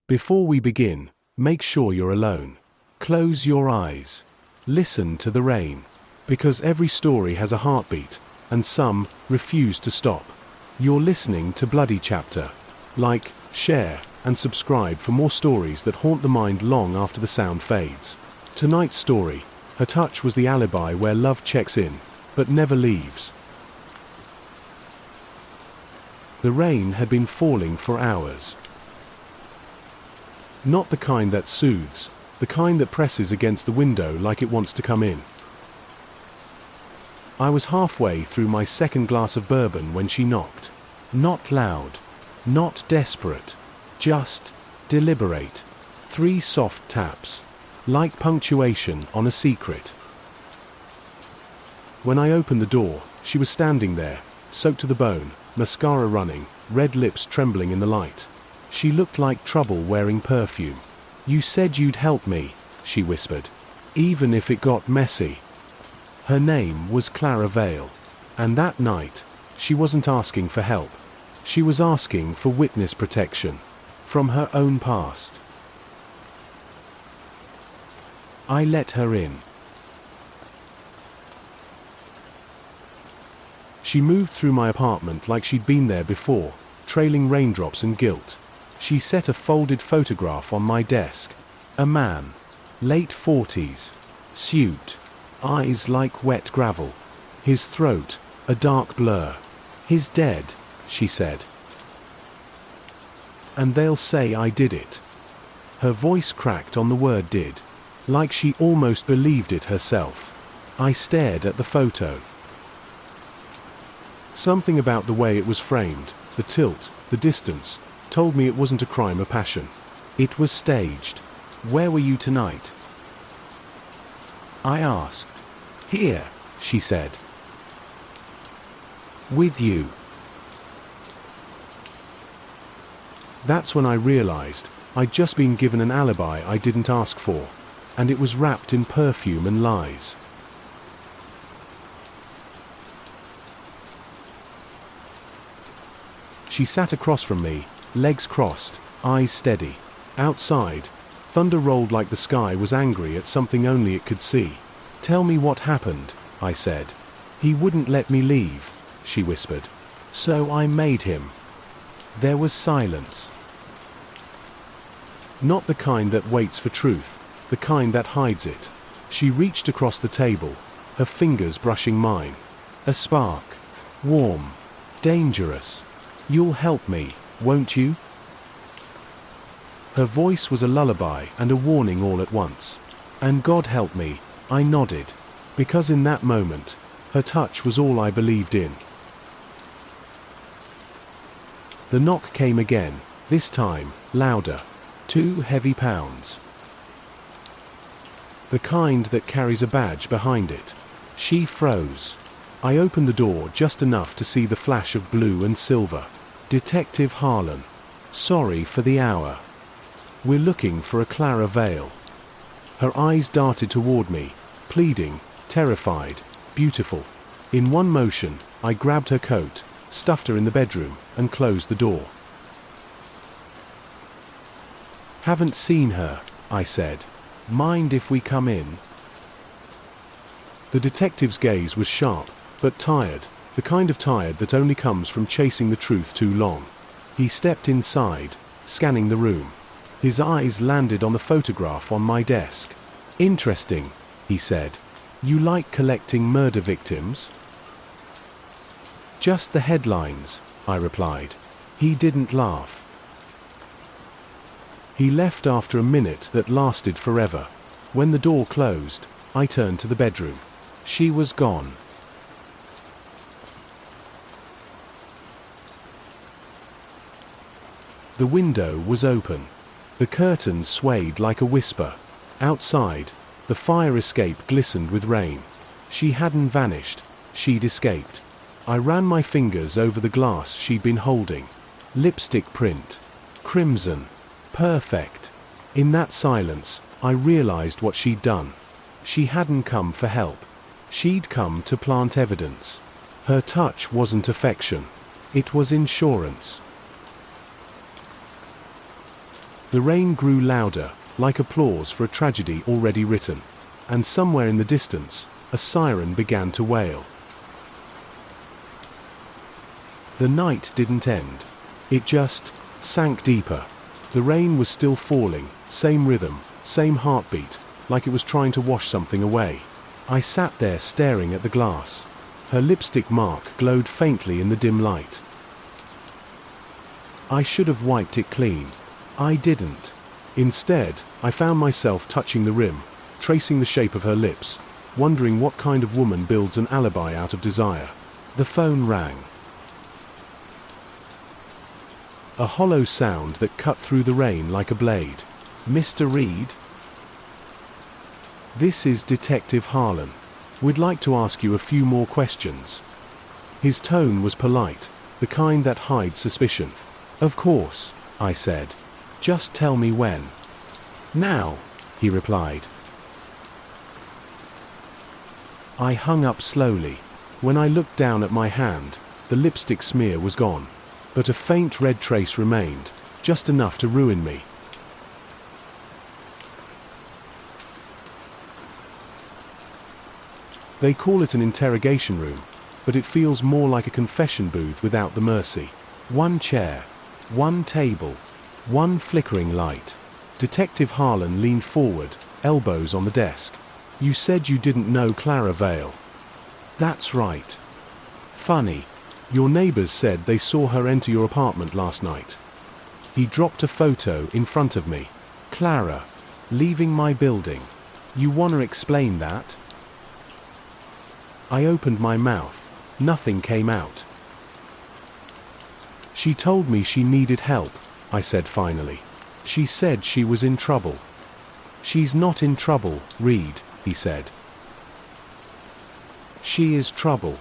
Before we begin, make sure you're alone. Close your eyes. Listen to the rain. Because every story has a heartbeat, and some refuse to stop. You're listening to Bloody Chapter. Like, share, and subscribe for more stories that haunt the mind long after the sound fades. Tonight's story, Her Touch Was the Alibi, where love checks in, but never leaves. The rain had been falling for hours. Not the kind that soothes, the kind that presses against the window like it wants to come in. I was halfway through my second glass of bourbon when she knocked. Not loud, not desperate, just deliberate. 3 soft taps, like punctuation on a secret. When I opened the door, she was standing there, soaked to the bone, mascara running, red lips trembling in the light. She looked like trouble wearing perfume. "You said you'd help me," she whispered, "even if it got messy." Her name was Clara Vale, and that night, she wasn't asking for help. She was asking for witness protection from her own past. I let her in. She moved through my apartment like she'd been there before, trailing raindrops and guilt. She set a folded photograph on my desk. A man, late 40s, suit, eyes like wet gravel. His throat, a dark blur. "He's dead," she said. "And they'll say I did it." Her voice cracked on the word "did," like she almost believed it herself. I stared at the photo. Something about the way it was framed, the tilt, the distance, told me it wasn't a crime of passion. It was staged. "Where were you tonight?" I asked. "Here," she said. "With you." That's when I realized I'd just been given an alibi I didn't ask for, and it was wrapped in perfume and lies. She sat across from me, legs crossed, eyes steady. Outside, thunder rolled like the sky was angry at something only it could see. "Tell me what happened," I said. "He wouldn't let me leave," she whispered. "So I made him." There was silence. Not the kind that waits for truth, the kind that hides it. She reached across the table, her fingers brushing mine. A spark. Warm. Dangerous. "You'll help me, won't you?" Her voice was a lullaby and a warning all at once. And God help me, I nodded, because in that moment, her touch was all I believed in. The knock came again, this time, louder. 2 heavy pounds. The kind that carries a badge behind it. She froze. I opened the door just enough to see the flash of blue and silver. "Detective Harlan. Sorry for the hour. We're looking for a Clara Vale." Her eyes darted toward me, pleading, terrified, beautiful. In one motion, I grabbed her coat, stuffed her in the bedroom, and closed the door. "Haven't seen her," I said. "Mind if we come in?" The detective's gaze was sharp, but tired, the kind of tired that only comes from chasing the truth too long. He stepped inside, scanning the room. His eyes landed on the photograph on my desk. "Interesting," he said. "You like collecting murder victims?" "Just the headlines," I replied. He didn't laugh. He left after a minute that lasted forever. When the door closed, I turned to the bedroom. She was gone. The window was open. The curtains swayed like a whisper. Outside, the fire escape glistened with rain. She hadn't vanished. She'd escaped. I ran my fingers over the glass she'd been holding. Lipstick print. Crimson. Perfect. In that silence, I realized what she'd done. She hadn't come for help. She'd come to plant evidence. Her touch wasn't affection. It was insurance. The rain grew louder, like applause for a tragedy already written. And somewhere in the distance, a siren began to wail. The night didn't end. It just sank deeper. The rain was still falling, same rhythm, same heartbeat, like it was trying to wash something away. I sat there staring at the glass. Her lipstick mark glowed faintly in the dim light. I should have wiped it clean. I didn't. Instead, I found myself touching the rim, tracing the shape of her lips, wondering what kind of woman builds an alibi out of desire. The phone rang. A hollow sound that cut through the rain like a blade. Mr. Reed? This is Detective Harlan. We'd like to ask you a few more questions. His tone was polite, the kind that hides suspicion. Of course, I said. Just tell me when. Now, he replied. I hung up slowly. When I looked down at my hand, the lipstick smear was gone. But a faint red trace remained, just enough to ruin me. They call it an interrogation room, but it feels more like a confession booth without the mercy. One chair, one table, one flickering light. Detective Harlan leaned forward, elbows on the desk. You said you didn't know Clara Vale. That's right. Funny. Your neighbors said they saw her enter your apartment last night. He dropped a photo in front of me. Clara, leaving my building. You wanna explain that? I opened my mouth. Nothing came out. She told me she needed help, I said finally. She said she was in trouble. She's not in trouble, Reed, he said. She is trouble.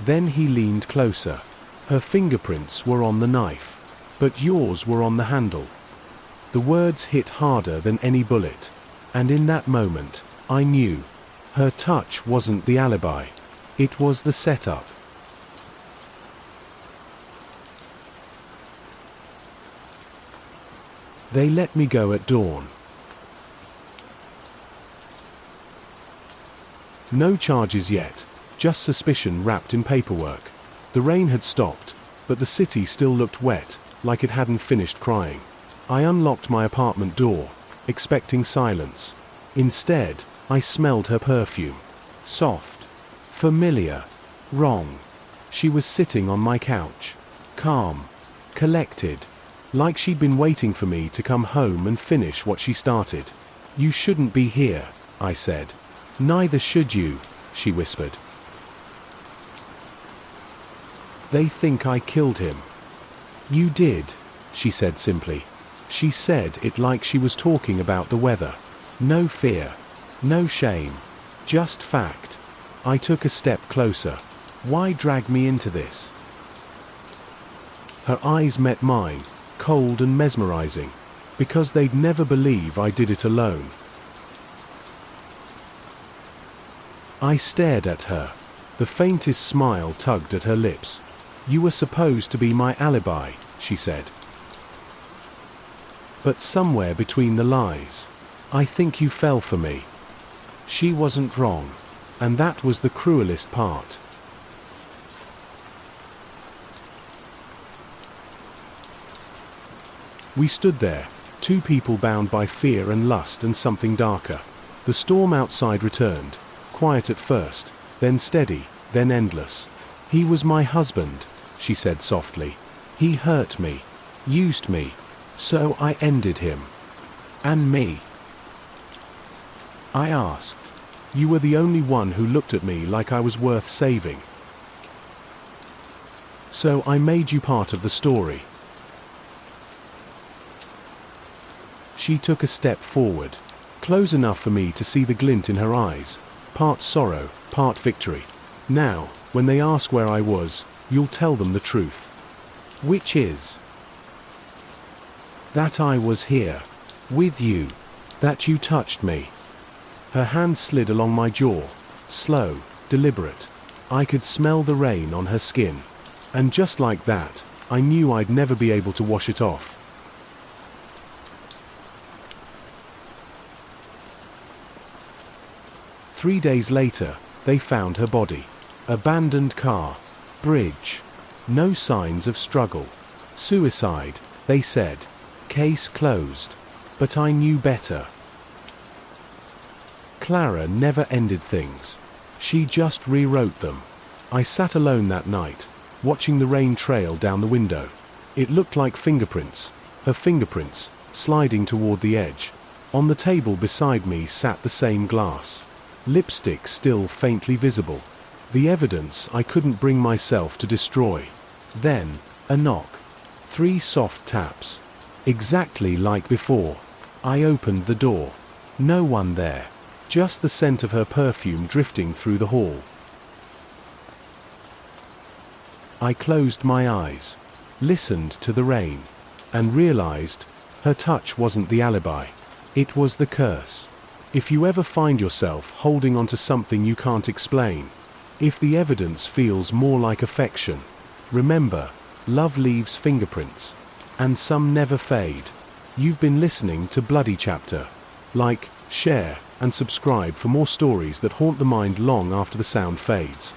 Then he leaned closer. Her fingerprints were on the knife, but yours were on the handle. The words hit harder than any bullet, and in that moment, I knew. Her touch wasn't the alibi. It was the setup. They let me go at dawn. No charges yet. Just suspicion wrapped in paperwork. The rain had stopped, but the city still looked wet, like it hadn't finished crying. I unlocked my apartment door, expecting silence. Instead, I smelled her perfume. Soft. Familiar. Wrong. She was sitting on my couch. Calm. Collected. Like she'd been waiting for me to come home and finish what she started. You shouldn't be here, I said. Neither should you, she whispered. They think I killed him. You did, she said simply. She said it like she was talking about the weather. No fear. No shame. Just fact. I took a step closer. Why drag me into this? Her eyes met mine, cold and mesmerizing, because they'd never believe I did it alone. I stared at her. The faintest smile tugged at her lips. You were supposed to be my alibi, she said. But somewhere between the lies, I think you fell for me. She wasn't wrong, and that was the cruelest part. We stood there, two people bound by fear and lust and something darker. The storm outside returned, quiet at first, then steady, then endless. He was my husband, she said softly. He hurt me, used me, so I ended him. And me? I asked. You were the only one who looked at me like I was worth saving. So I made you part of the story. She took a step forward, close enough for me to see the glint in her eyes, part sorrow, part victory. Now, when they ask where I was, you'll tell them the truth. Which is that I was here, with you, that you touched me. Her hand slid along my jaw, slow, deliberate. I could smell the rain on her skin. And just like that, I knew I'd never be able to wash it off. Three days later, they found her body. Abandoned car. Bridge. No signs of struggle. Suicide, they said. Case closed. But I knew better. Clara never ended things. She just rewrote them. I sat alone that night, watching the rain trail down the window. It looked like fingerprints, her fingerprints, sliding toward the edge. On the table beside me sat the same glass. Lipstick still faintly visible. The evidence I couldn't bring myself to destroy. Then, a knock. 3 soft taps. Exactly like before. I opened the door. No one there. Just the scent of her perfume drifting through the hall. I closed my eyes, listened to the rain, and realized her touch wasn't the alibi. It was the curse. If you ever find yourself holding onto something you can't explain, if the evidence feels more like affection, remember, love leaves fingerprints, and some never fade. You've been listening to Bloody Chapter. Like, share, and subscribe for more stories that haunt the mind long after the sound fades.